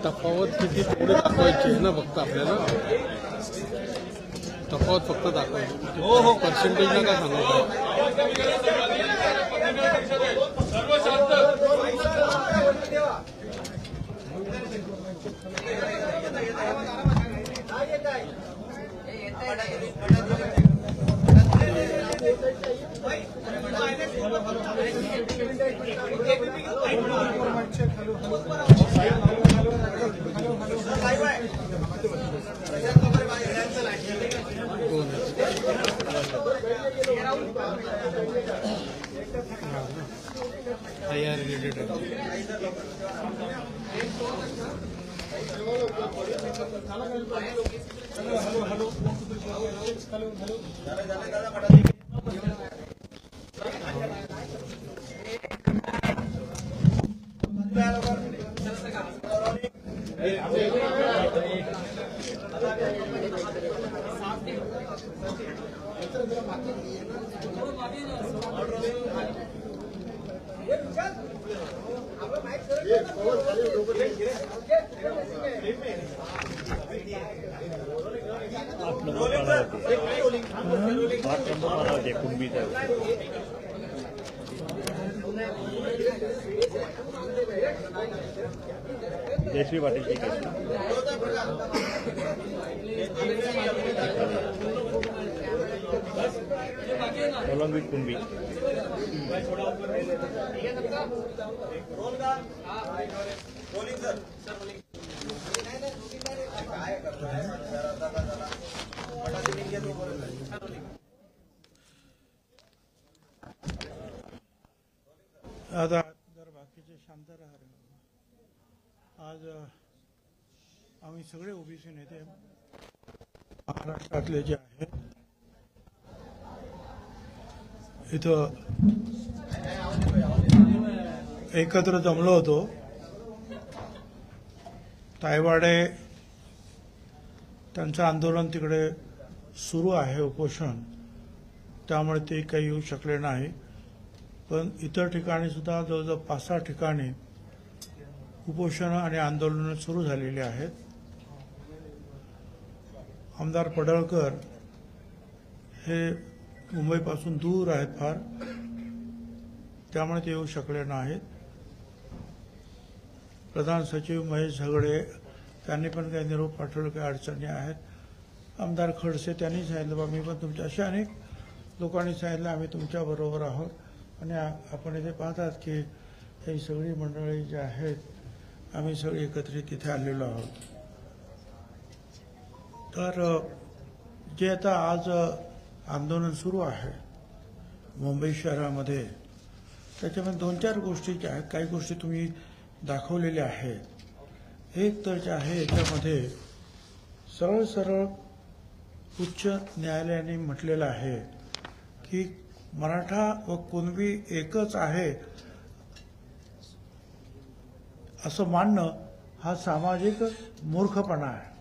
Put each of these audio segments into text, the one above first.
तफावत किती तेवढी दाखवायची आहे ना फक्त आपल्याला तफावत फक्त दाखवायची हो हो पर्सेंटेज नका सांगू रिलेटेड जयश्री पाटील ठीक आहे along with कुंभी आता जर बाकीचे शांत राहिले आज आम्ही सगळे ओबीसी नेते महाराष्ट्रातले जे आहेत इथं एकत्र जमलो होतो तायवाडे त्यांचं आंदोलन तिकडे सुरू आहे उपोषण त्यामुळे ते काही येऊ शकले नाही पण इतर ठिकाणी सुद्धा जवळजवळ 5-6 ठिकाणी उपोषण आणि आंदोलन सुरू झालेली आहेत आमदार पडळकर हे मुंबईपासून दूर आहेत फार त्यामुळे ते येऊ शकले नाहीत प्रधान सचिव महेश झगडे त्यांनी पण काही निरोप पाठवले काही अडचणी आहेत आमदार खडसे त्यांनी सांगितलं बा मी पण तुमच्या अशा अनेक लोकांनी सांगितलं आम्ही तुमच्या बरोबर आहोत आणि आपण इथे पाहतात की ही सगळी मंडळी जी आहेत आम्ही सगळे एकत्रित तिथे आलेलो आहोत तर जे आता आज आंदोलन सुरू आहे मुंबई शहरामध्ये त्याच्यामध्ये 2-4 गोष्टी ज्या आहेत काही गोष्टी तुम्ही दाखवलेल्या आहेत एक तर जे आहे याच्यामध्ये सरळ सरळ उच्च न्यायालयाने म्हटलेलं आहे की मराठा व कुणबी एकच आहे असं मानणं हा सामाजिक मूर्खपणा आहे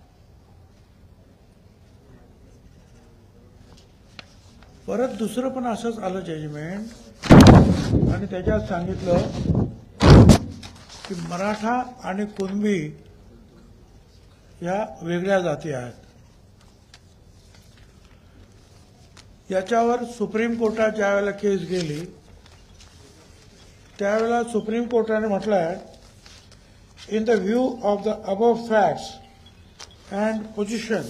परत दुसरं पण असंच आलं जजमेंट आणि त्याच्यात सांगितलं की मराठा आणि कुणबी या वेगळ्या जाती आहेत याच्यावर सुप्रीम कोर्टात ज्यावेळेला केस गेली त्यावेळेला सुप्रीम कोर्टाने म्हटलंय in the view of the above facts and position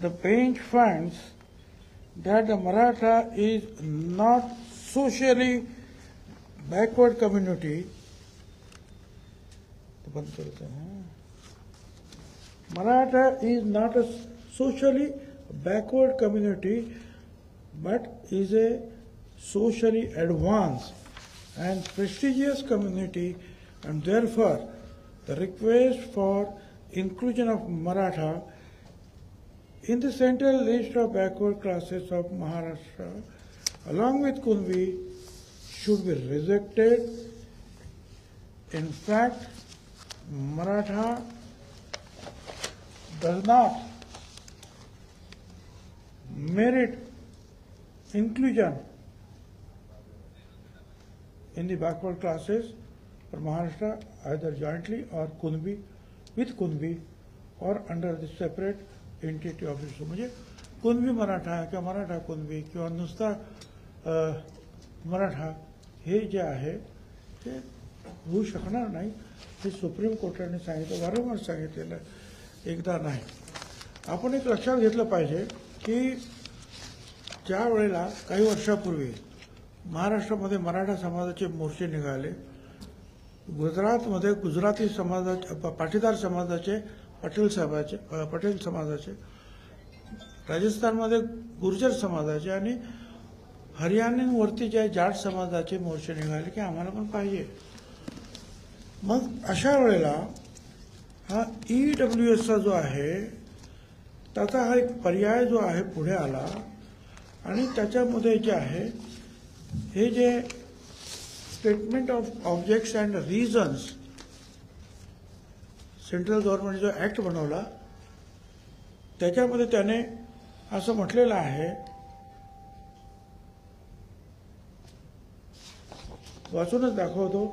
the bench finds that the Maratha is not socially backward community. Maratha is not a socially backward community, but is a socially advanced and prestigious community, and therefore the request for inclusion of Maratha in the central list of backward classes of Maharashtra, along with Kunbi, should be rejected. In fact, Maratha does not merit inclusion in the backward classes for Maharashtra, either jointly or Kunbi with Kunbi और under the separate entity of its. म्हणजे कुणबी मराठा किंवा मराठा कुणबी किंवा नुसता मराठा हे जे आहे ते होऊ शकणार नाही. हे सुप्रीम कोर्टाने सांगितलं, वारंवार सांगितलेलं आहे, एकदा नाही. आपण एक लक्षात घेतलं पाहिजे की ज्या वेळेला काही वर्षापूर्वी महाराष्ट्रामध्ये मराठा समाजाचे मोर्चे निघाले, गुजरातमध्ये गुजराती समाजाचे पाटीदार समाजाचे पटेल समाजाचे, राजस्थानमध्ये गुर्जर समाजाचे आणि हरियाणावरती जे जाट समाजाचे मोर्चे निघाले की आम्हाला पण पाहिजे. मग अशा वेळेला हा EWSचा जो आहे त्याचा हा एक पर्याय जो आहे पुढे आला आणि त्याच्यामध्ये जे आहे हे जे statement of objects and reasons central government जो ॲक्ट बनवला त्याच्यामध्ये त्याने असं म्हटलेलं आहे, वाचूनच दाखवतो.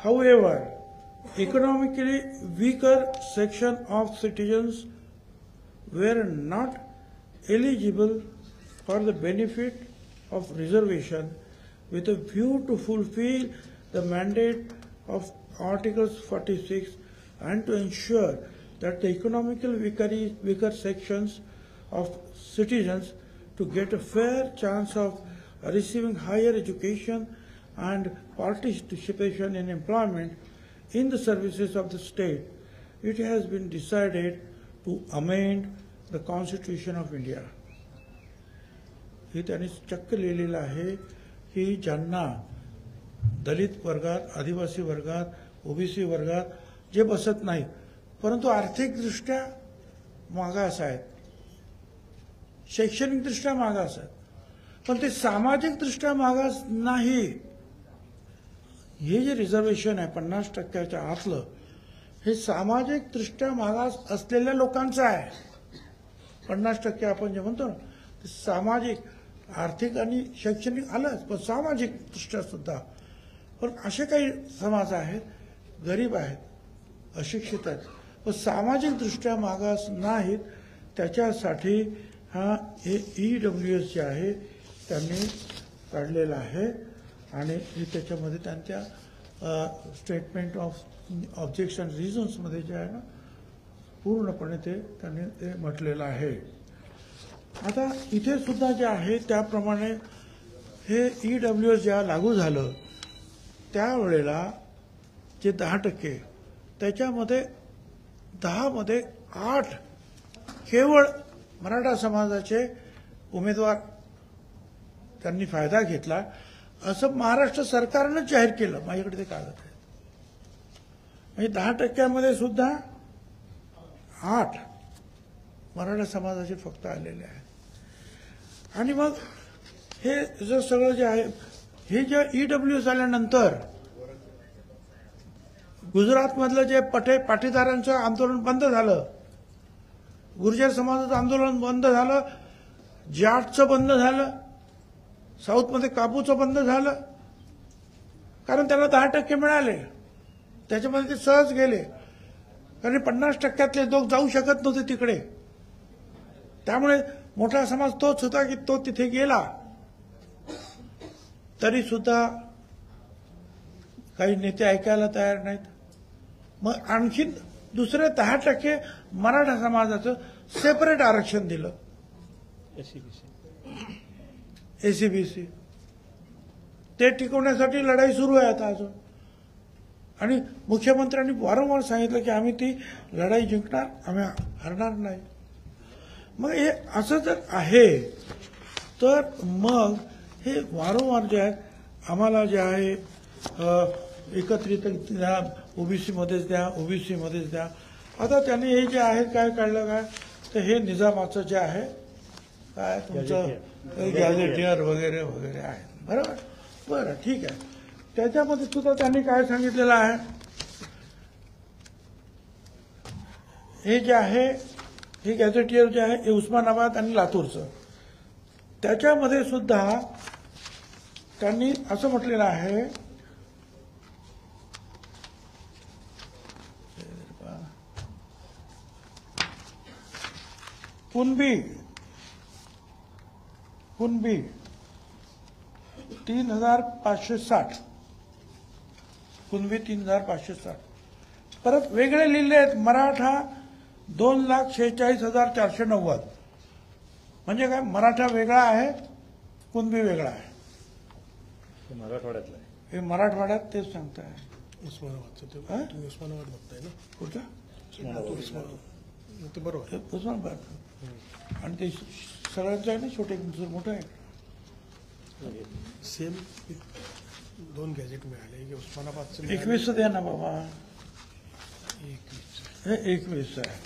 However economically weaker section of citizens were not eligible for the benefit of reservation with a view to fulfill the mandate of Articles 46 and to ensure that the economically weaker sections of citizens to get a fair chance of receiving higher education and participation in employment in the services of the state, it has been decided to amend the Constitution of India. हे त्यांनी चक्क लिहिलेलं आहे की ज्यांना दलित वर्गात, आदिवासी वर्गात, ओबीसी वर्गात जे बसत नाही परंतु आर्थिकदृष्ट्या मागास आहेत, शैक्षणिकदृष्ट्या मागास आहेत, पण ते सामाजिकदृष्ट्या मागास नाही. हे जे रिझर्वेशन आहे 50% आतलं, हे सामाजिक दृष्ट्या मागास असलेल्या लोकांचं आहे. 50% आपण जे म्हणतो ना ते सामाजिक, आर्थिक आणि शैक्षणिक आलंच, पण सामाजिक दृष्ट्या सुद्धा. पण असे काही समाज आहेत, गरीब आहेत, अशिक्षित आहेत, पण सामाजिक दृष्ट्या मागास नाहीत. त्याच्यासाठी हा EWS जे आहे त्यांनी काढलेला आहे आणि त्याच्यामध्ये त्यांच्या स्टेटमेंट ऑफ ऑब्जेक्शन रिझन्समध्ये जे आहे ना पूर्णपणे ते त्यांनी ते म्हटलेलं आहे. आता इथे सुद्धा जे आहे त्याप्रमाणे हे EWS जेव्हा लागू झालं त्यावेळेला जे 10% त्याच्यामध्ये 10मध्ये 8 केवळ मराठा समाजाचे उमेदवार त्यांनी फायदा घेतला असं महाराष्ट्र सरकारनं जाहीर केलं. माझ्याकडे ते कागद आहे. म्हणजे 10%मध्ये सुद्धा 8 मराठा समाजाचे फक्त आलेले आहेत. आणि मग हे जर सगळं जे आहे हे जे EWS आल्यानंतर गुजरातमधलं जे पाटीदारांचं आंदोलन बंद झालं, गुर्जर समाजाचं आंदोलन बंद झालं, जाटचं बंद झालं, साऊथमध्ये कापूचं बंद झालं, कारण त्यांना 10% मिळाले. त्याच्यामध्ये ते सहज गेले, कारण 50%तले लोक जाऊ शकत नव्हते तिकडे. त्यामुळे मोठा समाज तोच होता की तो तिथे गेला. तरी सुद्धा काही नेते ऐकायला तयार नाहीत. मग आणखीन दुसरे 10% मराठा समाजाचं सेपरेट आरक्षण दिलं, ACBC. ते टिकवण्यासाठी लढाई सुरू आहे आता अजून. आणि मुख्यमंत्र्यांनी वारंवार सांगितलं की आम्ही ती लढाई जिंकणार, आम्ही हरणार नाही. मग हे असं जर आहे तर मग हे वारंवार जे आहे आम्हाला जे आहे एकत्रित द्या, OBC मध्येच द्या, OBC मध्येच द्या. आता त्यांनी हे जे आहे काय काढलं काय तर हे निजामाचं जे आहे काय तुमचं गॅझेटियर वगैरे वगैरे आहे, बरोबर. बरं ठीक आहे. त्याच्यामध्ये सुद्धा त्यांनी काय सांगितलेलं आहे, हे जे आहे हे गॅझेटियर जे आहे हे उस्मानाबाद आणि लातूरचं, त्याच्यामध्ये सुद्धा त्यांनी असं म्हटलेलं आहे कुणबी 3,560, कुणबी 3,560. परत वेगळे लिहिले आहेत मराठा 2,46,490. म्हणजे काय, मराठा वेगळा आहे, कुणबी वेगळा आहे. हे मराठवाड्यातलं आहे. हे मराठवाड्यात तेच सांगताय. उस्मानाबादचं ते हा? तुम्ही उस्मानाबाद बघताय ना. कुठं? ते बरोबर आहे. उस्मानाबाद. आणि ते सगळ्यांचं आहे ना, छोटे मोठं आहे. सेम 2 गॅजेट मिळाले. एक उस्मानाबादचं 21 द्या ना बाबा. 21. हे 21 आहे.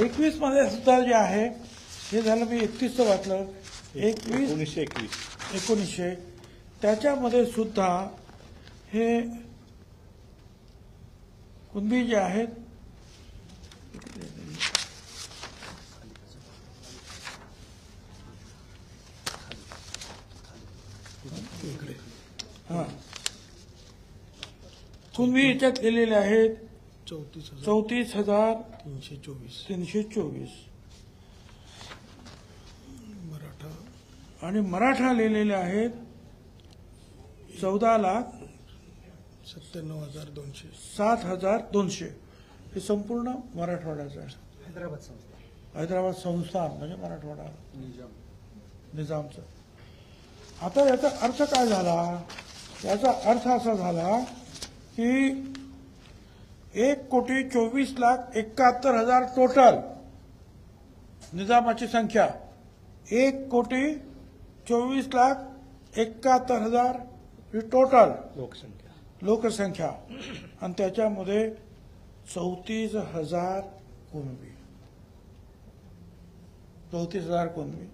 21 मध्ये सुद्धा जे आहे हे झालं, मी 31 वाचलं. 1921 त्याच्यामध्ये सुद्धा हे कुणबी जे आहेत हा कुणबी याच्यात लिहिलेले आहेत 34,324. मराठा आणि मराठा लिहिलेले आहेत 14,97,200. हे संपूर्ण मराठवाड्याचं आहे. हैदराबाद संस्थान म्हणजे मराठवाडा निजामचं. आता याचा अर्थ काय झाला? याचा अर्थ असा झाला की 1,24,71,000 टोटल निजामाची संख्या. 1,24,71,000 ही टोटल लोकसंख्या. आणि त्याच्यामध्ये 34,000 कुणबी. 34,000 कुणबी.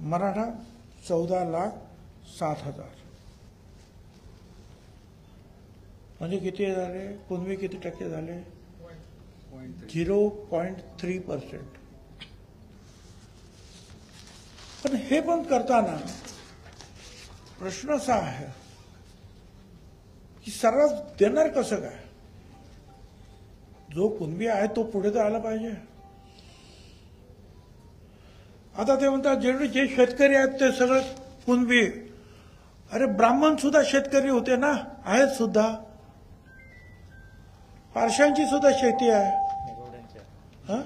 मराठा 14,07,000. म्हणजे किती झाले? कुणबी किती टक्के झाले? 0.3%. पण हे पण करताना प्रश्न असा आहे की सर्रास देणार कसं काय? जो कुणबी आहे तो पुढे तर आला पाहिजे. आता ते म्हणतात जे शेतकरी आहेत ते सगळे कुणबी. अरे ब्राह्मण सुद्धा शेतकरी होते ना, आहेत सुद्धा. पारशांची सुद्धा शेती आहे. हा?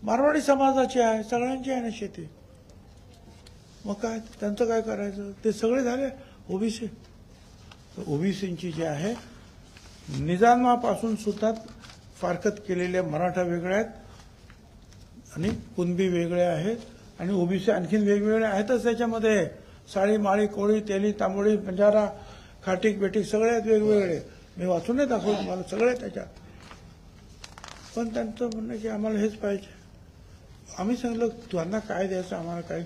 मारवाडी समाजाची आहे, सगळ्यांची आहे ना शेती. मग काय त्यांचं काय करायचं? ते सगळे झाले ओबीसी. ओबीसींची जी आहे निजामापासून सुद्धा फारकत केलेले मराठा वेगळे आहेत आणि कुणबी वेगळे आहेत आणि ओबीसी आणखीन वेगवेगळे आहेतच. त्याच्यामध्ये साळी माळी कोळी तेली तांबोळी बंजारा खाटीक बेटीक सगळे आहेत वेगवेगळे. मी वाचून नाही दाखवलं तुम्हाला, सगळे त्याच्यात. पण त्यांचं म्हणणं की आम्हाला हेच पाहिजे. आम्ही सांगितलं त्यांना काय द्यायचं, आम्हाला काय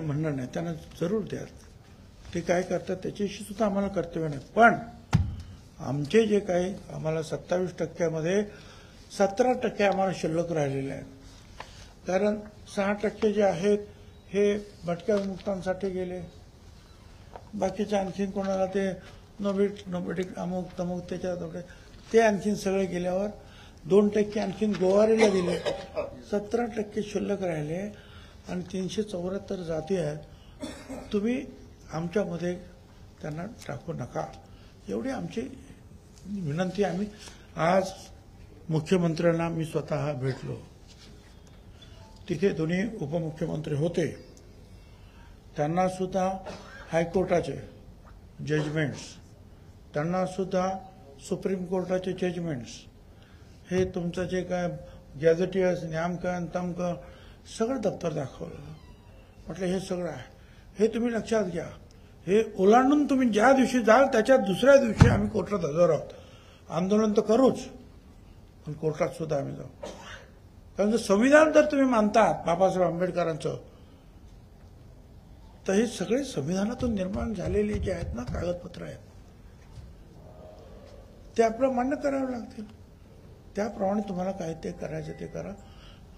म्हणणं नाही, त्यांना जरूर द्या. ते काय करतात त्याच्याशी सुद्धा आम्हाला कर्तव्य नाही. पण आमचे जे काही आम्हाला 27% 17% आम्हाला शिल्लक राहिलेले आहेत. कारण 6% जे आहेत हे भटक्या विमुक्तांसाठी गेले. बाकीचे आणखीन कोणाला ते नोबेटिक अमुक तमुक त्याच्यात ते आणखीन सगळे गेल्यावर 2% आणखीन गोवारीला दिले. 17% शिल्लक राहिले. आणि 374 जाती आहेत. तुम्ही आमच्यामध्ये त्यांना टाकू नका, एवढी आमची विनंती. आम्ही आज मुख्यमंत्र्यांना मी स्वतः भेटलो. तिथे दोन्ही उपमुख्यमंत्री होते. त्यांना सुद्धा हायकोर्टाचे जजमेंट्स, त्यांना सुद्धा सुप्रीम कोर्टाचे जजमेंट्स, हे तुमचं जे काय गॅझेटियर्स न्यामकन तमकन सगळं दप्तर दाखवलं. म्हटलं हे सगळं आहे, हे तुम्ही लक्षात घ्या. हे ओलांडून तुम्ही ज्या दिवशी जाल त्याच्या दुसऱ्या दिवशी आम्ही कोर्टात हजर आहोत. आंदोलन तर करूच, पण कोर्टात सुद्धा आम्ही जाऊ. कारण जर संविधान जर तुम्ही मानतात बाबासाहेब आंबेडकरांचं, तर हे सगळे संविधानातून निर्माण झालेले जे आहेत ना कागदपत्र आहेत, ते आपलं मान्य करावं लागतील. त्याप्रमाणे तुम्हाला काय ते करायचं ते करा.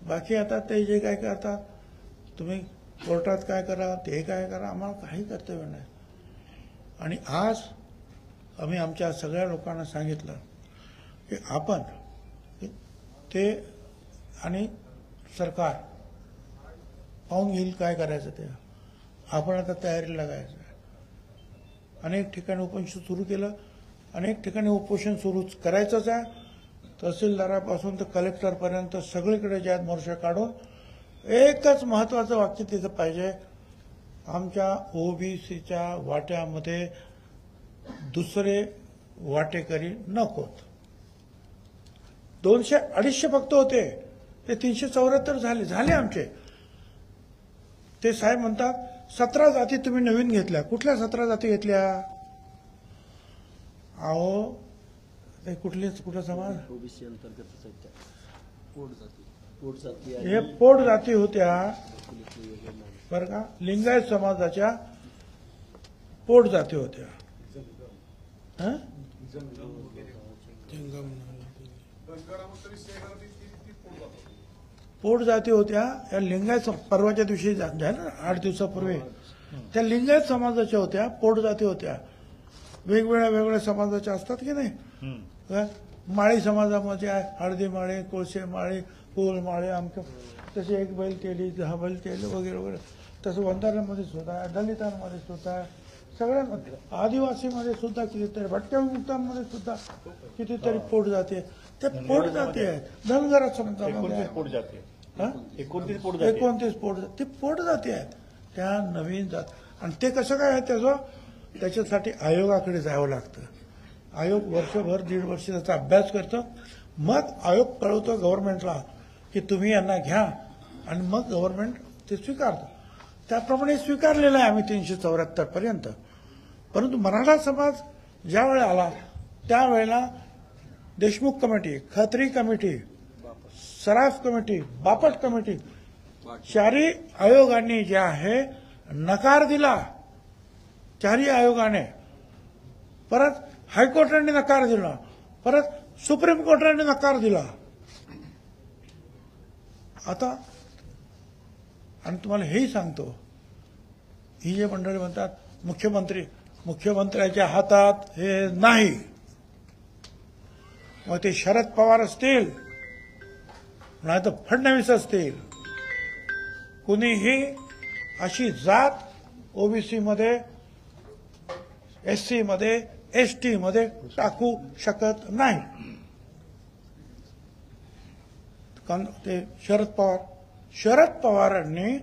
बाकी आता ते जे काय करतात तुम्ही कोर्टात काय करा ते काय करा, आम्हाला काही कर्तव्य नाही. आणि आज आम्ही आमच्या सगळ्या लोकांना सांगितलं की आपण ते आणि सरकार पाहून घेईल काय करायचं ते. आपण आता तयारीला लागायचं. अनेक ठिकाणी उपोषण सुरू केलं, अनेक ठिकाणी उपोषण सुरू करायचंच आहे. तहसीलदारापासून तर कलेक्टरपर्यंत सगळीकडे जे आहेत मोर्चा काढून एकच महत्वाचं वाक्य तिथं पाहिजे, आमच्या ओबीसीच्या वाट्यामध्ये दुसरे वाटेकरी नकोत. 200-250 फक्त होते, ते 374 झाले आमचे. ते साहेब म्हणतात 17 जाती तुम्ही नवीन घेतल्या. कुठल्या 17 जाती घेतल्या? अहो ते कुठला समाज? ओबीसी अंतर्गत पोट जाती हे पोट जाती होत्या बरं का. लिंगायत समाजाच्या पोट जाती होत्या. हं? पोट जाती होत्या. या लिंगायत परवाच्या दिवशी झालं ना 8 दिवसापूर्वी, त्या लिंगायत समाजाच्या होत्या, पोट जाती होत्या. वेगवेगळ्या समाजाच्या असतात की नाही. माळी समाजामध्ये आहे, हळदी माळे, कोळसे माळे, फुल माळे, आमच्या तसे एक बैल केली, 10 बैल केले वगैरे वगैरे. तसं वंजारांमध्ये सुद्धा आहे, दलितांमध्ये सुद्धा आहे, सगळ्यांमध्ये, आदिवासीमध्ये सुद्धा कितीतरी, भटक्या सुद्धा कितीतरी पोट जाते. ते पोट जाते आहेत. धनगरा समाजामध्ये पोट जाते. 29 पोट 29 पोट ते पोट जाते आहेत. त्या नवीन जात. आणि ते कसं काय आहे त्याच्यासाठी आयोगाकडे जावं लागतं. आयोग वर्षभर 1.5 वर्ष त्याचा अभ्यास करतो, मग आयोग कळवतो गव्हर्नमेंटला की तुम्ही यांना घ्या, आणि मग गव्हर्नमेंट ते स्वीकारतं. त्याप्रमाणे स्वीकारलेलं आहे आम्ही 374 पर्यंत. परंतु मराठा समाज ज्या वेळेला आला त्यावेळेला देशमुख कमिटी, खत्री कमिटी, सराफ कमिटी, बापट कमिटी, चारही आयोगांनी जे आहे नकार दिला. चारही आयोगाने, परत हायकोर्टाने नकार दिला, परत सुप्रीम कोर्टाने नकार दिला. आता आणि तुम्हाला हेही सांगतो, ही जे मंडळी म्हणतात मुख्यमंत्र्याच्या हातात हे नाही, मग ते शरद पवार असतील नाही तर फडणवीस असतील, कुणीही अशी जात ओबीसी मध्ये, एससी मध्ये, एसटी मध्ये टाकू शकत नाही. ते शरद पवारांनी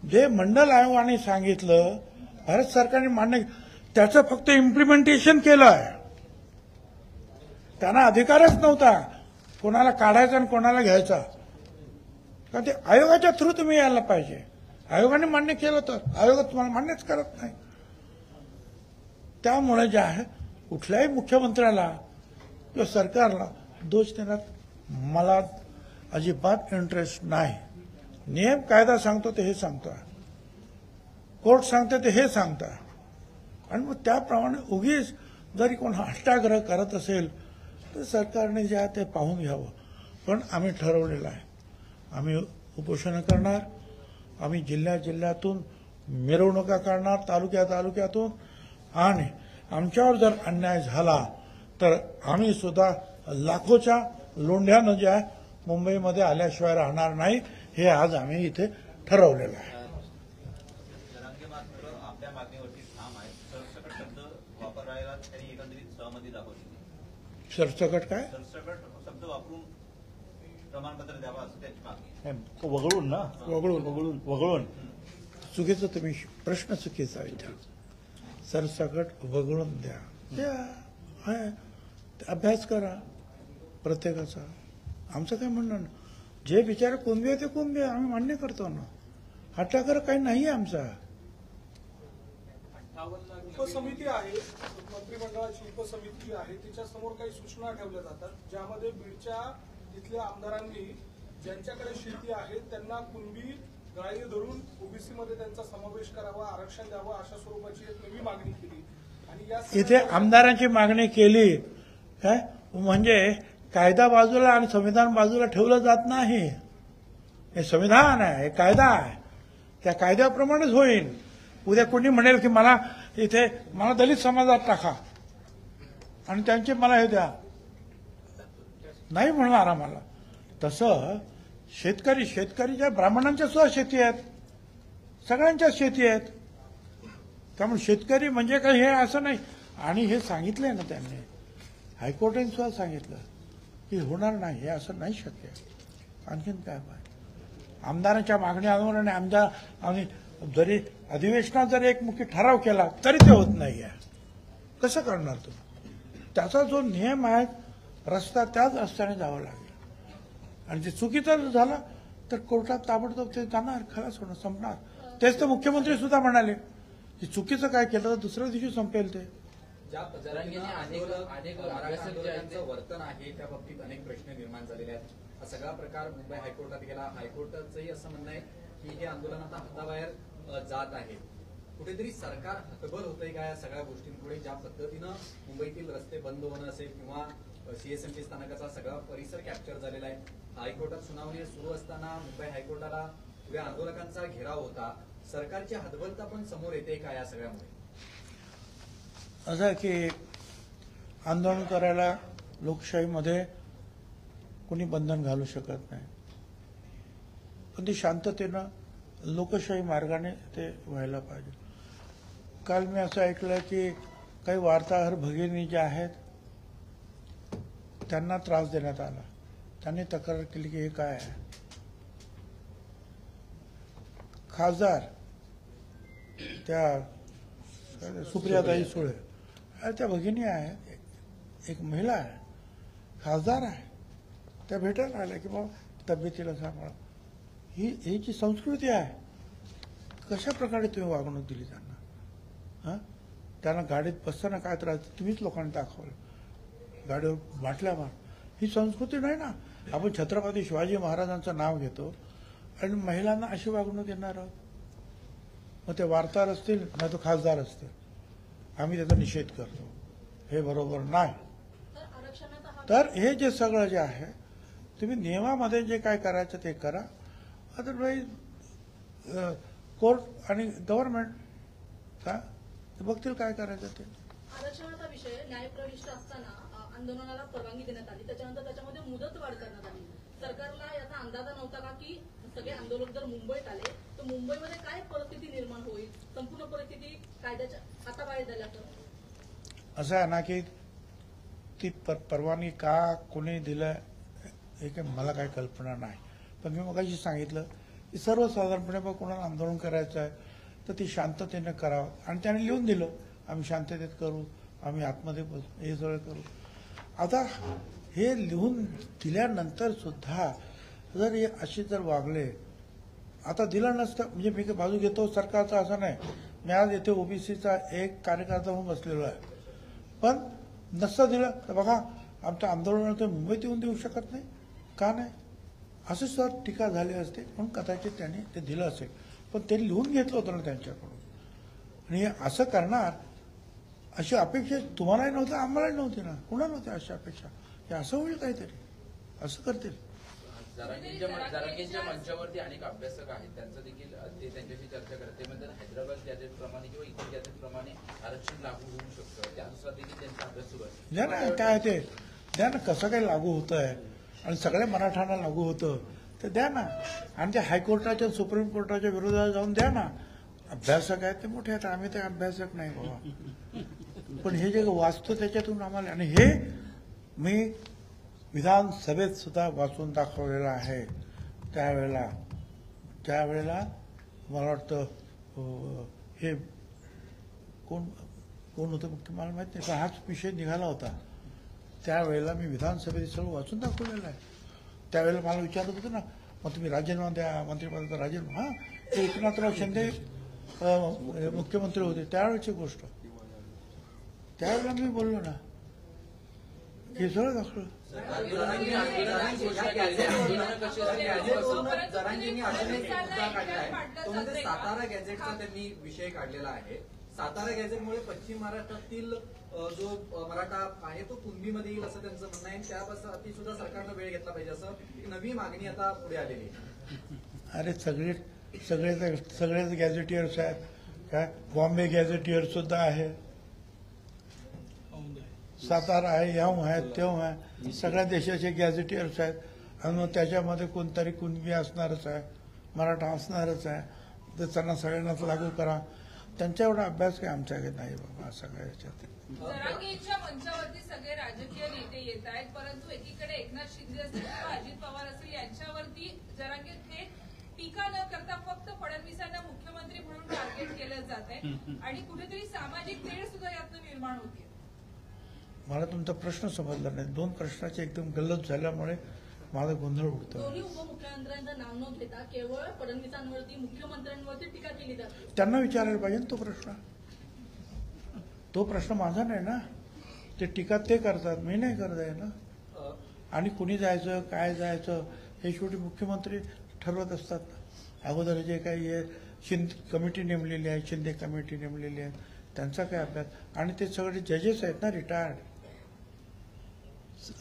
जे मंडल आयोगाने सांगितलं, भारत सरकारने मान्य, त्याचं फक्त इम्प्लिमेंटेशन केलं आहे. त्यांना अधिकारच नव्हता कोणाला काढायचा आणि कोणाला घ्यायचा. कारण ते आयोगाच्या थ्रू तुम्ही यायला पाहिजे. आयोगाने मान्य केलं तर आयोग तुम्हाला मान्यच करत नाही. त्यामुळे जे आहे कुठल्याही मुख्यमंत्र्याला किंवा सरकारला दोष देण्यात मला अजिबात इंटरेस्ट नाही. नियम कायदा सांगतो ते हे सांगतो, कोर्ट सांगते ते हे सांगता, आणि मग त्याप्रमाणे उगीच जरी कोण हट्टाग्रह करत असेल तर सरकारने जे आहे ते पाहून घ्यावं. पण आम्ही ठरवलेलं आहे, आम्ही उपोषणं करणार, आम्ही जिल्ह्यातून मिरवणुका काढणार, तालुक्यातून, आणि आमच्यावर जर अन्याय झाला तर आम्ही सुद्धा लाखोच्या लोंढ्यानं जे आहे मुंबईमध्ये आल्याशिवाय राहणार नाही. हे आज आम्ही इथे ठरवलेलं आहे. जरांगे मात्र आपल्या मागणीवरती ठाम आहे. सरसकट शब्द वापरायला त्यांनी एकंदरीत सहमती दाखवली. सरसकट काय? सरसकट शब्द वापरून प्रमाणपत्र द्यावं असं त्याची मागणी आहे. वगळून ना, वगळून चुकीचं तुम्ही प्रश्न चुकीचा विचार. सरसकट वगळून द्या, अभ्यास करा प्रत्येकाचा. आमचं काय म्हणणं, जे बिचारे कुणबी आहे ते कुणबी, आम्ही मान्य करतो ना. हट्टाकर काही नाही आमचा. उपसमिती आहे, मंत्रिमंडळाची उपसमिती आहे, तिच्यासमोर काही सूचना ठेवल्या जातात, ज्यामध्ये बीडच्या इथल्या आमदारांनी ज्यांच्याकडे शेती आहे त्यांना कुणबी ग्राह्य धरून ओबीसी मध्ये त्यांचा समावेश करावा, आरक्षण द्यावं, अशा स्वरूपाची एक नवी मागणी केली. आणि या इथे आमदारांची मागणी केली काय म्हणजे कायदा बाजूला आणि संविधान बाजूला ठेवलं जात नाही. हे संविधान आहे, हे कायदा आहे, त्या कायद्याप्रमाणेच होईल. उद्या कोणी म्हणेल की मला दलित समाजात टाका आणि त्यांचे मला हे द्या, नाही म्हणणार आम्हाला. तसं शेतकरीच्या ब्राह्मणांच्या सुद्धा शेती आहेत, सगळ्यांच्याच शेती आहेत. त्यामुळे शेतकरी म्हणजे काही हे असं नाही. आणि हे सांगितलंय ना त्यांनी, हायकोर्टाने सुद्धा सांगितलं की होणार नाही, हे असं नाही शक्य. आणखीन काय पाहिजे? आमदारांच्या मागण्या आंदोलन आणि जरी अधिवेशनात जर एक मुख्य ठराव केला तरी ते होत नाही आहे. कसं करणार तुम्ही? त्याचा जो नियम आहे रस्ता, त्याच रस्त्याने जावं लागेल. आणि ते चुकीचं झालं तर कोर्टात ताबडतोब ते जाणार, खलास होणार, संपणार. तेच तर मुख्यमंत्री सुद्धा म्हणाले की चुकीचं काय केलं तर दुसऱ्या दिवशी संपेल ते. ज्या पद्धतीने अनेक आंदोलकांचं वर्तन आहे त्या बाबतीत अनेक प्रश्न निर्माण झालेले आहेत. हा सगळा प्रकार मुंबई हायकोर्टात गेला. हायकोर्टाचंही असं म्हणणं आहे की हे आंदोलन आता हाताबाहेर जात आहे. कुठेतरी सरकार हतबल होतंय का या सगळ्या गोष्टींपुढे? ज्या पद्धतीनं मुंबईतील रस्ते बंद होणं असेल किंवा सीएसएमटी स्थानकाचा सगळा परिसर कॅप्चर झालेला आहे. हायकोर्टात सुनावणी सुरू असताना मुंबई हायकोर्टाला पुढे आंदोलकांचा घेराव होता. सरकारची हतबलता पण समोर येते का या सगळ्यामुळे? असं की आंदोलन करायला लोकशाहीमध्ये कोणी बंधन घालू शकत नाही, पण ते शांततेनं लोकशाही मार्गाने ते व्हायला पाहिजे. काल मी असं ऐकलं की काही वार्ताहर भगिनी ज्या आहेत त्यांना त्रास देण्यात आला. त्यांनी तक्रार केली की हे काय आहे. खासदार त्या सुप्रियाताई सुळे त्या भगिनी आहेत, एक महिला आहे, खासदार आहे, त्या भेटायला आल्या की बाबा तब्येतीला सांभाळा. ही जी संस्कृती आहे, कशा प्रकारे तुम्ही वागणूक दिली त्यांना? हां, त्यांना गाडीत बसताना काय त्रास तुम्हीच लोकांनी दाखवलं, गाडीवर बाटल्या मार. ही संस्कृती नाही ना. आपण छत्रपती शिवाजी महाराजांचं नाव घेतो आणि महिलांना अशी वागणूक देणार आहोत. मग ते वार्ताहर असतील नाही तो खासदार असतील, आम्ही त्याचा निषेध करतो. हे बरोबर नाही. तर हे जे सगळं जे आहे तुम्ही नियमामध्ये जे काय करायचं ते करा. अदरवाईज कोर्ट आणि गव्हर्नमेंट का बघतील काय करायचं ते. आरक्षणाचा विषय न्यायप्रविष्ट असताना आंदोलनाला परवानगी देण्यात आली, त्याच्यानंतर त्याच्यामध्ये मुदतवाढ करण्यात आली. सरकारला याचा अंदाज नव्हता का की सगळे आंदोलक जर मुंबईत आले तर मुंबईमध्ये काय परिस्थिती निर्माण होईल? संपूर्ण परिस्थिती कायद्याच्या हाताबाहेर झाल्या तर असं आहे ना की ती परवानगी का कोणी दिलं हे काही मला काही कल्पना नाही. पण मी मगाशी सांगितलं की सर्वसाधारणपणे बघ कोणाला आंदोलन करायचं आहे तर ती शांततेनं करावं. आणि त्याने लिहून दिलं आम्ही शांततेत करू, आम्ही आतमध्ये बसू, हे सगळं करू. आता हे लिहून दिल्यानंतर सुद्धा जर हे असे जर वागले, आता दिलं नसतं म्हणजे मी बाजू घेतो सरकारचा असं नाही. मी आज येथे ओबीसीचा एक कार्यकर्ता म्हणून बसलेलो आहे, पण नसतं दिलं तर बघा आमचं आंदोलन तर मुंबईत येऊन देऊ शकत नाही का नाही, असं सुद्धा टीका झाली असते. म्हणून कदाचित त्यांनी ते दिलं असेल, पण ते लिहून घेतलं होतं ना त्यांच्याकडून. आणि असं करणार अशी अपेक्षा तुम्हालाही नव्हती, आम्हालाही नव्हती ना, कुणा नव्हती अशी अपेक्षा की असं होईल काहीतरी, असं करतील. जरांगेंच्या मंचावरती अनेक अभ्यासक आहेत, त्यांचं देखील ते त्यांच्याशी चर्चा करते. म्हणजे हैदराबाद गॅजेट प्रमाणे किंवा इतर गॅजेट प्रमाणे आरक्षण लागू होऊ शकतं, त्यानुसार देखील त्यांचा अभ्यास सुरू आहे. द्या ना काय ते, द्या ना कसं काही लागू होत आहे आणि सगळ्या मराठ्यांना लागू होतं तर द्या ना. आणि ते हायकोर्टाच्या सुप्रीम कोर्टाच्या विरोधात जाऊन द्या ना. अभ्यासक आहेत ते मोठे आहेत, आम्ही ते अभ्यासक नाही बाबा. पण हे जे वाचतो त्याच्यातून आम्हाला, आणि हे मी विधानसभेत सुद्धा वाचून दाखवलेलं आहे. त्यावेळेला मला वाटतं हे कोण होतं मला माहित नाही, पण हाच विषय निघाला होता. त्यावेळेला मी विधानसभेत सगळं वाचून दाखवलेलं आहे. त्यावेळेला मला विचारत होतं ना, मग तुम्ही राजीनामा द्या, मंत्रिपदाचा राजीनामा. हां, ते एकनाथराव शिंदे मुख्यमंत्री होते त्यावेळेची गोष्ट. त्यावेळेला मी बोललो ना, हे सगळं दाखवलं. जरांगेंनी अजून एक मुद्दा काढलाय, तो म्हणजे सातारा गॅझेटचा त्यांनी विषय काढलेला आहे. सातारा गॅझेटमुळे पश्चिम महाराष्ट्रातील जो मराठा आहे तो कुणबीमध्ये येईल असं त्यांचं म्हणणं आहे. त्यासाठी सुद्धा सरकारनं वेळ घेतला पाहिजे असं एक नवी मागणी आता पुढे आलेली आहे. अरे सगळेच गॅझेटियर्स आहेत काय, बॉम्बे गॅझेटियर सुद्धा आहे, सातारा आहे, याहून आहेत, तेव्हा आहे, सगळ्या देशाचे गॅझेटियर्स आहेत. आणि मग त्याच्यामध्ये कोणतरी कुणबी असणारच आहे, मराठा असणारच आहे, तर त्यांना सगळ्यांनाच लागू करा. त्यांच्या एवढा अभ्यास काय आमच्याकडे नाही बाबा. असं काय याच्यात जरांगेच्या मंचावरती सगळे राजकीय नेते येत आहेत, परंतु एकीकडे एकनाथ शिंदे असतील किंवा अजित पवार असतील यांच्यावरती जरांगे थेट टीका न करता फक्त फडणवीसांना मुख्यमंत्री म्हणून टार्गेट केलं जात आहे आणि कुठेतरी सामाजिक तेढ सुद्धा यातनं निर्माण होते. मला तुमचा प्रश्न समजला नाही. दोन प्रश्नाचे एकदम गल्लत झाल्यामुळे माझा गोंधळ उडतो. दोन्ही उपमुख्यमंत्र्यांचं नाव न घेता केवळ फडणवीसांवरती मुख्यमंत्र्यांवरती टीका केली जाते. त्यांना विचारायला पाहिजे ना तो प्रश्न. तो प्रश्न माझा नाही ना. ते टीका ते करतात, मी नाही करत आहे ना. आणि कुणी जायचं काय जायचं हे शेवटी मुख्यमंत्री ठरवत असतात. अगोदर जे काही शिंदे कमिटी नेमलेली आहे, शिंदे कमिटी नेमलेली आहे, त्यांचा काय अभ्यास. आणि ते सगळे जजेस आहेत ना, रिटायर्ड.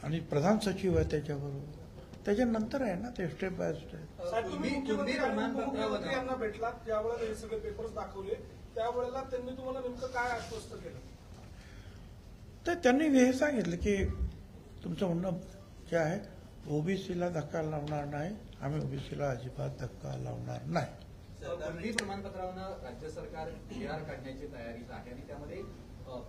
आणि प्रधान सचिव आहे त्याच्याबरोबर. त्याच्यानंतर आहे ना ते स्टेप बाय स्टेप. साहेब, तुम्ही मुख्यमंत्री यांना भेटलात ज्यावेळेला हे सगळे पेपर्स दाखवले त्यावेळेला त्यांनी तुम्हाला नेमकं काय आश्वस्त केलं? तर त्यांनी हे सांगितलं की तुमचं म्हणणं जे आहे ओबीसीला धक्का लावणार नाही, आम्ही ओबीसीला अजिबात धक्का लावणार नाही. कुणबी प्रमाणपत्रावरनं राज्य सरकार PR काढण्याची तयारीत आहे आणि त्यामध्ये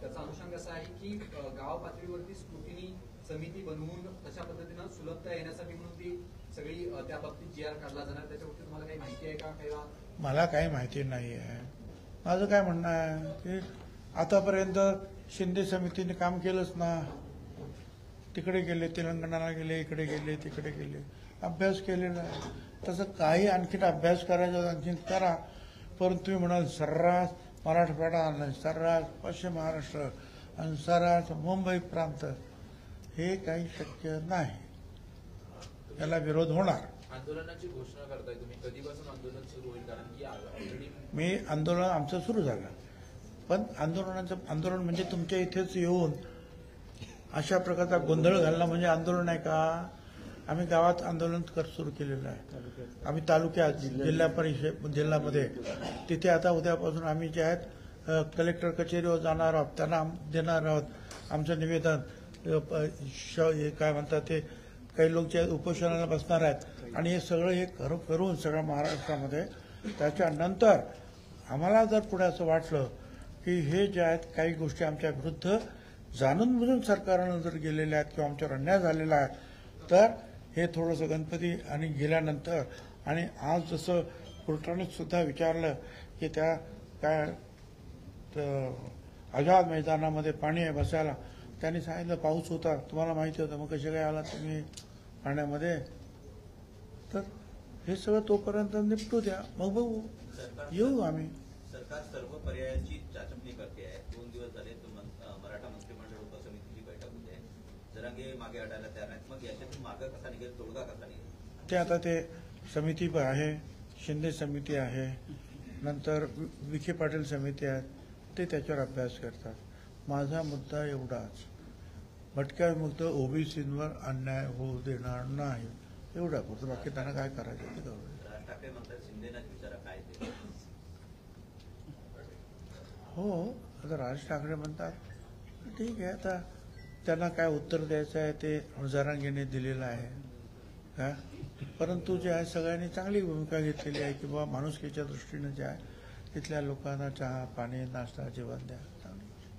त्याचा अनुषंग असा आहे की गाव पातळीवरती स्क्रुटिनी समिती बनवून तशा पद्धतीनं सुलभता येण्यासाठी म्हणून ती सगळी त्या बाबतीत GR काढला जाणार. त्याच्यावरती तुम्हाला काही माहिती आहे का? किंवा मला काही माहिती नाही आहे. माझं काय म्हणणं आहे की आतापर्यंत शिंदे समितीने काम केलंच ना. तिकडे गेले, तेलंगणाला गेले, इकडे गेले, तिकडे गेले, अभ्यास केलेला आहे. तसं काही आणखीन अभ्यास करायचा आणखीन करा. परंतु तुम्ही म्हणाल सर्रास मराठवाडा आणि सर्रास पश्चिम महाराष्ट्र आणि सर्रास मुंबई प्रांत, हे काही शक्य नाही. याला विरोध होणार. आंदोलनाची घोषणा करताय तुम्ही, कधीपासून आंदोलन सुरू होईल? कारण की ऑलरेडी मी आंदोलन आमचं सुरू झालं, पण आंदोलन म्हणजे तुमच्या इथेच येऊन अशा प्रकारचा गोंधळ घालणं म्हणजे आंदोलन आहे का? आम्ही गावात आंदोलन सुरू केलेलं आहे. आम्ही तालुक्यात, जिल्हा परिषद, जिल्ह्यामध्ये तिथे आता उद्यापासून आम्ही जे आहेत कलेक्टर कचेरीवर जाणार आहोत, त्यांना देणार आहोत आमचं निवेदन. काय म्हणतात ते, काही लोक जे उपोषणाला बसणार आहेत आणि हे सगळं हे करून सगळ्या महाराष्ट्रामध्ये. त्याच्यानंतर आम्हाला जर पुढे असं वाटलं की हे जे आहेत काही गोष्टी आमच्या विरुद्ध जाणून बुजून सरकारनं जर गेलेल्या आहेत किंवा आमच्यावर अन्याय झालेला आहे, तर हे थोडंसं गणपती आणि गेल्यानंतर. आणि आज जसं कोर्टाने सुद्धा विचारलं की त्या काय आझाद मैदानामध्ये पाणी आहे बसायला, त्यांनी सांगितलं पाऊस होता, तुम्हाला माहिती होतं, मग कसे काय आला तुम्ही पाण्यामध्ये? तर हे सगळं तोपर्यंत निपटू द्या, मग बघू, येऊ आम्ही. सरकार सर्व पर्यायाची चाचपणी करते आहे. 2 दिवस झाले मराठा मंत्रिमंडळ उपसमितीची बैठक होते. जरांगे मागे हटायला तयार नाहीत. मग याच्यातून मार्ग कसा निघेल, तोडगा कसा निघेल? ते आता ते समिती आहे, शिंदे समिती आहे, नंतर विखे पाटील समिती आहे, ते त्याच्यावर अभ्यास करतात. माझा मुद्दा एवढाच, भटक्याविमुक्त ओबीसींवर अन्याय होऊ देणार नाही, एवढा पुरतं. बाकी त्यांना काय करायचं ते करू. राज ठाकरे म्हणतात शिंदेनाच विचारा काय ते. हो, आता राज ठाकरे म्हणतात ठीक आहे, आता त्यांना काय उत्तर द्यायचं आहे ते जरांगेने दिलेलं आहे का. परंतु जे आहे सगळ्यांनी चांगली भूमिका घेतलेली आहे की बाबा माणुसकीच्या दृष्टीने जे आहे तिथल्या लोकांना चहा पाणी नाश्ता जेवण द्या.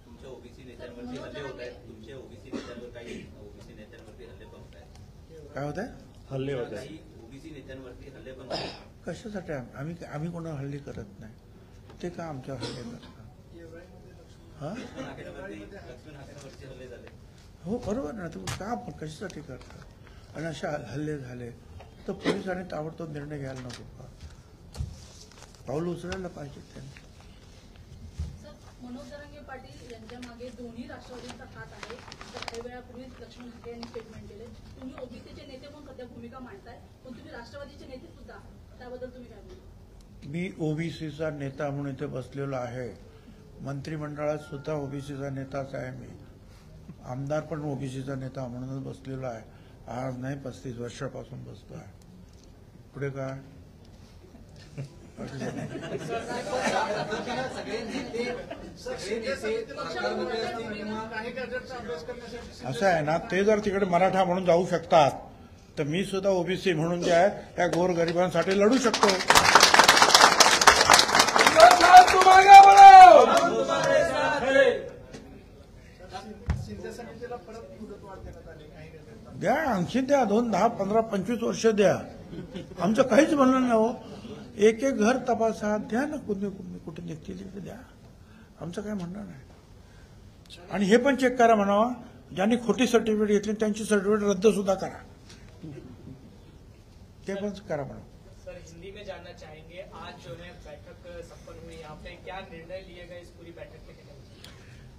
तुमच्या ओबीसी नेत्यांवरती हल्ले होत आहेत. तुमच्या ओबीसी नेत्यांवर काही ओबीसी नेत्यांवरती हल्ले पण होत आहेत. काय होत आहे? हल्ले होत आहेत. काही ओबीसी नेत्यांवरती हल्ले पण होत आहेत. कशासाठी? आम्ही कोणावर हल्ले करत नाही. ते का आमच्यावर हल्ले करतात? हा, लक्ष्मण हाकेंवरती हल्ले झाले. हो बरोबर ना. तुम्ही का आपण कशासाठी करता? आणि असे हल्ले झाले तर पोलिसांनी ताबडतोब निर्णय घ्यायला नको का? पाऊल उचलायला पाहिजे त्यांनी. सर, मनोज जरांगे पाटील यांच्या मागे दोन्ही राष्ट्रवादीचा हात आहे. तर काही वेळापूर्वीच लक्ष्मण हाके यांनी स्टेटमेंट केले. तुम्ही ओबीसीचे नेते म्हणून सध्या भूमिका मांडताय, पण तुम्ही राष्ट्रवादीचे नेते सुद्धा आहात, त्याबद्दल तुम्ही काय बोलता? मी ओबीसीचा नेता म्हणून इथे बसलेलो आहे. मंत्रिमंडळात सुद्धा ओबीसीचा नेताच आहे. मी आमदार पण ओबीसीचा नेता म्हणूनच बसलेलो आहे. आज नाही, 35 वर्षापासून बसतो आहे. पुढे काय? असं आहे ना, ते जर तिकडे मराठा म्हणून जाऊ शकतात तर मी सुद्धा ओबीसी म्हणून जे आहे त्या गोरगरिबांसाठी लढू शकतो. द्या, आणखी द्या, 2, 10, 15, 25 वर्ष द्या. आमचं काहीच म्हणणं नाही हो. एक एक घर तपासा, द्या ना, कुठे निघतील ते द्या. आमचं काही म्हणणं नाही. आणि हे पण चेक करा म्हणावा, ज्यांनी खोटी सर्टिफिकेट घेतली त्यांची सर्टिफिकेट रद्द सुद्धा करा. ते पण करा म्हणा. सर, हिंदी में जानना चाहेंगे, आज जो है बैठक संपन्न हुई, यहाँ पे क्या निर्णय लिए गए इस पूरी बैठक में?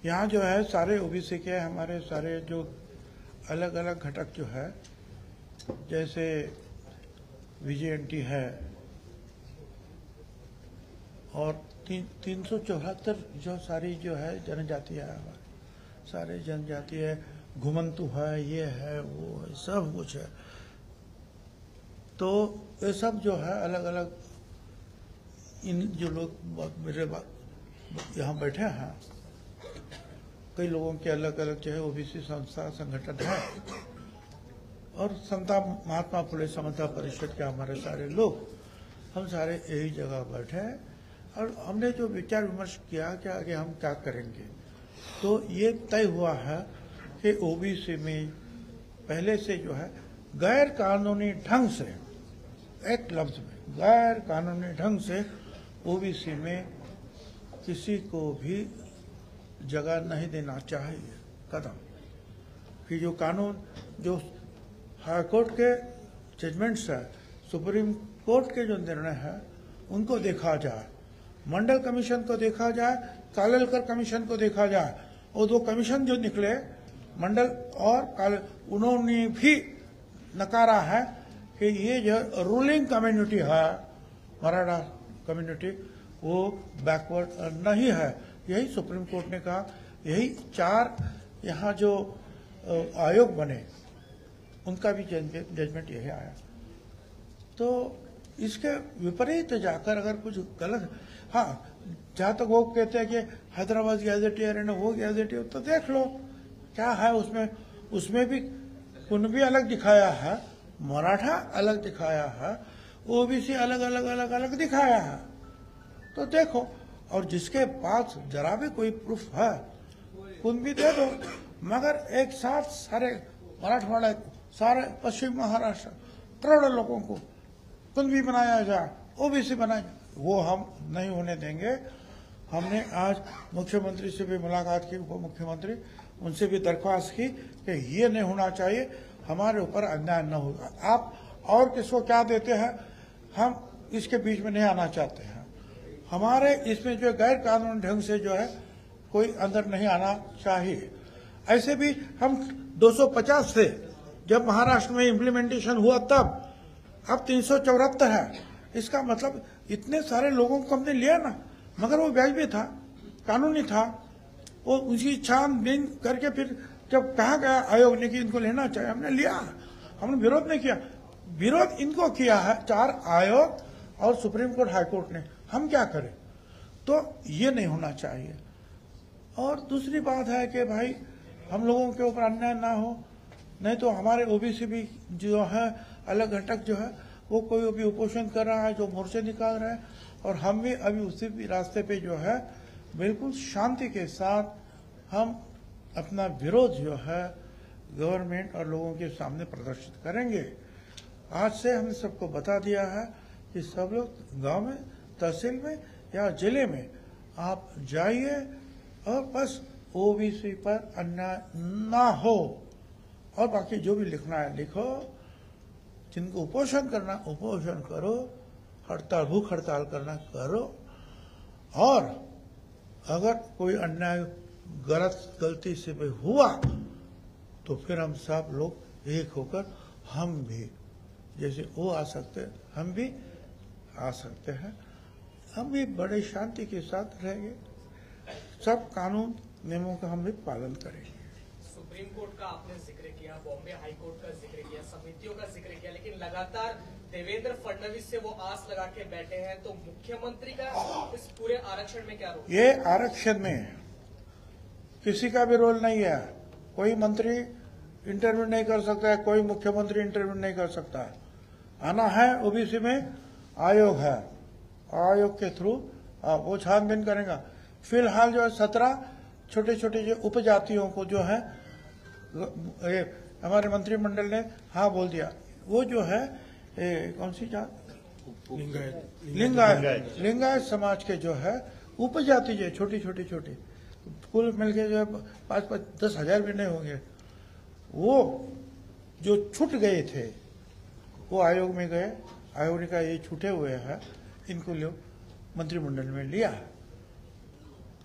यहाँ जो है सारे ओबीसी के हमारे सारे जो अलग अलग घटक जो है, जैसे VJNT है और 374 जो सारी जो है जनजाति है, सारे जनजाति है, घुमंतु है, ये है, वो है, सब कुछ है. तो ये सब जो है अलग अलग इन जो लोग मेरे यहाँ बैठे हैं, कई लोगों के अलग अलग जो है ओबीसी संस्था संगठन है और संता महात्मा फुले समता परिषद के हमारे सारे लोग, हम सारे यही जगह बैठे हैं और हमने जो विचार विमर्श किया कि आगे हम क्या करेंगे. तो ये तय हुआ है कि ओबीसी में पहले से जो है गैर कानूनी ढंग से, एक लफ्ज में गैर कानूनी ढंग से ओबीसी में किसी को भी जगह नहीं देना चाहिए. कदम कि जो कानून, जो हाईकोर्ट के जजमेंट्स है, सुप्रीम कोर्ट के जो निर्णय है, उनको देखा जाए, मंडल कमीशन को देखा जाए, कालेलकर कमीशन को देखा जाए. और 2 कमीशन जो निकले, मंडल और उन्होंने भी नकारा है कि ये जो रूलिंग कम्युनिटी है, मराठा कम्युनिटी, वो बैकवर्ड नहीं है. यही सुप्रीम कोर्ट ने कहा. यही 4 यहाँ जो आयोग बने उनका भी जजमेंट यही आया. तो इसके विपरीत जाकर अगर कुछ गलत, हाँ, जहाँ तक वो कहते हैं कि हैदराबाद गैजेटियर है ना, वो गैजेटियर, तो देख लो क्या है उसमें. उसमें भी कुनबी अलग दिखाया है, मराठा अलग दिखाया है, ओबीसी अलग अलग अलग अलग दिखाया है. तो देखो, और जिसके पास जरा भी कोई प्रूफ है कुनबी दे दो, मगर एक साथ सारे मराठवाड़ा, सारे पश्चिम महाराष्ट्र करोड़ों लोगों को कुनबी बनाया जाए, ओबीसी बनाया जाए, वो हम नहीं होने देंगे. हमने आज मुख्यमंत्री से भी मुलाकात की, उप मुख्यमंत्री, उनसे भी दरख्वास्त की कि ये नहीं होना चाहिए, हमारे ऊपर अन्याय न होगा. आप और किसको क्या देते हैं, हम इसके बीच में नहीं आना चाहते हैं. हमारे इसमें जो गैर कानूनी ढंग से जो है कोई अंदर नहीं आना चाहिए. ऐसे भी हम 250 से जब महाराष्ट्र में इम्प्लीमेंटेशन हुआ तब, अब 374 है. इसका मतलब इतने सारे लोगों को हमने लिया ना, मगर वो वाजिब था, कानूनी था. वो उसकी छानबीन करके फिर जब कहा गया आयोग ने कि इनको लेना चाहिए, हमने लिया. हमने विरोध नहीं किया. विरोध इनको किया है 4 आयोग और सुप्रीम कोर्ट, हाई कोर्ट ने. हम क्या करें. तो ये नहीं होना चाहिए. और दूसरी बात है कि भाई हम लोगों के ऊपर अन्याय ना हो, नहीं तो हमारे ओबीसी भी जो है अलग घटक जो है वो कोई अभी उपोषण कर रहा है, जो मोर्चे निकाल रहे हैं, और हम भी अभी उसी रास्ते पे जो है बिल्कुल शांति के साथ हम अपना विरोध जो है गवर्नमेंट और लोगों के सामने प्रदर्शित करेंगे. आज से हमने सबको बता दिया है कि सब लोग गांव में, तहसील में या जिले में आप जाइए और बस ओबीसी पर अन्याय ना हो, और बाकी जो भी लिखना है लिखो. जिनको उपोषण करना उपोषण करो, हड़ताल, भूख हड़ताल करना करो. और अगर कोई अन्याय गलती से भी हुआ तो फिर हम सब लोग एक होकर, हम भी जैसे वो आ सकते हैं हम भी आ सकते हैं. हम भी बड़े शांति के साथ रहेंगे, सब कानून नियमों का हम भी पालन करेंगे. सुप्रीम कोर्ट का आपने जिक्र किया, बॉम्बे हाई कोर्ट का जिक्र किया, समितियों का जिक्र किया, लेकिन लगातार देवेंद्र फडणवीस से वो आस लगा के बैठे हैं. तो मुख्यमंत्री का इस पूरे आरक्षण में क्या रोल? ये आरक्षण में किसी का भी रोल नहीं है. कोई मंत्री इंटरव्यू नहीं कर सकता है, कोई मुख्यमंत्री इंटरव्यू नहीं कर सकता है। आना है ओबीसी में आयोग है, आयोग के थ्रू वो छानबीन करेगा। फिलहाल जो है 17 छोटे छोटे जो उपजातियों को जो है हमारे मंत्रिमंडल ने हाँ बोल दिया। वो जो है कौन सी जात, लिंगायत समाज के जो है उपजाति जो छोटी छोटी छोटी कुल मिलके जो है 5-10 हजार भी नहीं होंगे, वो जो छूट गए थे वो आयोग में गए। आयोग ने कहा ये छूटे हुए हैं, इनको लोग मंत्रिमंडल में लिया है।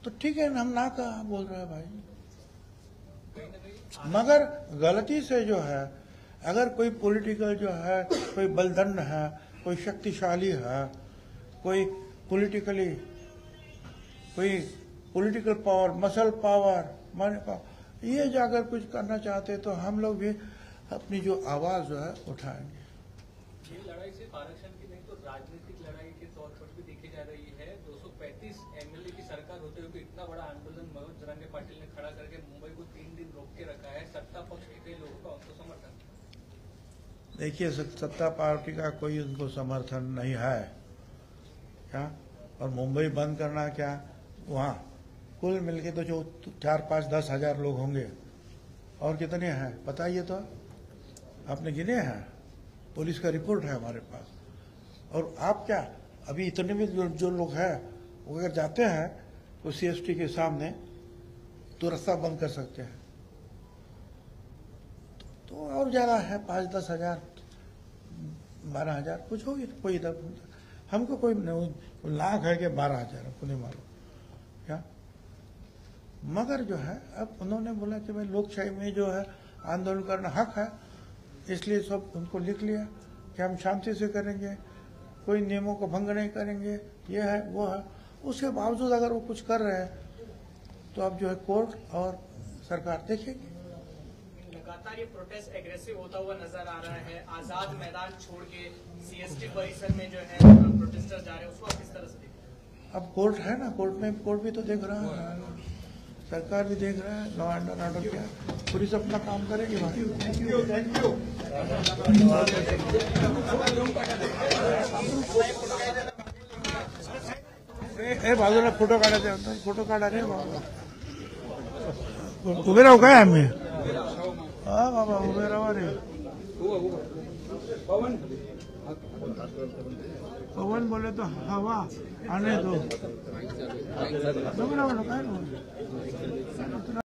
तो ठीक है, हम ना कहा बोल रहे हैं भाई, मगर गलती से जो है अगर कोई पॉलिटिकल जो है कोई बलदंड है, कोई शक्तिशाली है, कोई पॉलिटिकल पावर, मसल पावर, मनी पावर, ये जाकर कुछ करना चाहते तो हम लोग भी अपनी जो आवाज जो है उठाएंगे। ये लड़ाई सिर्फ आरक्षण की नहीं तो राजनीतिक लड़ाई के तौर पर भी देखी जा रही है। 235 एमएलए की सरकार होते हुए इतना बड़ा आंदोलन मनोज जरांगे पाटिल ने खड़ा करके मुंबई को 3 दिन रोक के रखा है। सत्ता पक्ष के कई लोगों का उनको समर्थन। देखिए, सत्ता पार्टी का कोई उनको समर्थन नहीं है क्या, और मुंबई बंद करना क्या, वहाँ कुल मिलके तो जो 4-5-10 हजार लोग होंगे, और कितने हैं बताइए तो, आपने गिने हैं? पुलिस का रिपोर्ट है हमारे पास। और आप क्या अभी इतने भी जो लोग हैं वो अगर जाते हैं तो सीएसटी के सामने तो रास्ता बंद कर सकते हैं। तो और ज्यादा है 5-10 हजार 12 हजार कुछ होगी, कोई इधर हमको कोई लाख है कि 12 हजार हमको नहीं मालूम क्या। मगर जो है अब उन्होंने बोला कि भाई लोकशाही में जो है आंदोलन करना हक है, इसलिए सब उनको लिख लिया कि हम शांति से करेंगे, कोई नियमों को भंग नहीं करेंगे, ये है वो है। उसके बावजूद अगर वो कुछ कर रहे हैं तो अब जो है कोर्ट और सरकार देखेगी। लगातार ये प्रोटेस्ट एग्रेसिव होता हुआ नजर आ रहा है। आजाद मैदान छोड़ के सीएसटी परिसर में जो है प्रोटेस्टर जा रहे हैं, उसको आप किस तरह से देखते हैं? अब कोर्ट है ना, कोर्ट भी तो देख रहा है, सरकार भी देख रहा है, लॉ एंड ऑर्डर क्या पुलिस अपना काम करेगी। बाजूला फोटो काढायचे, फोटो काढा रे बाबा, उभे राहू काय आम्ही? हा बाबा उभे राहा रे। पवन बोले तो हवा आने दो, काय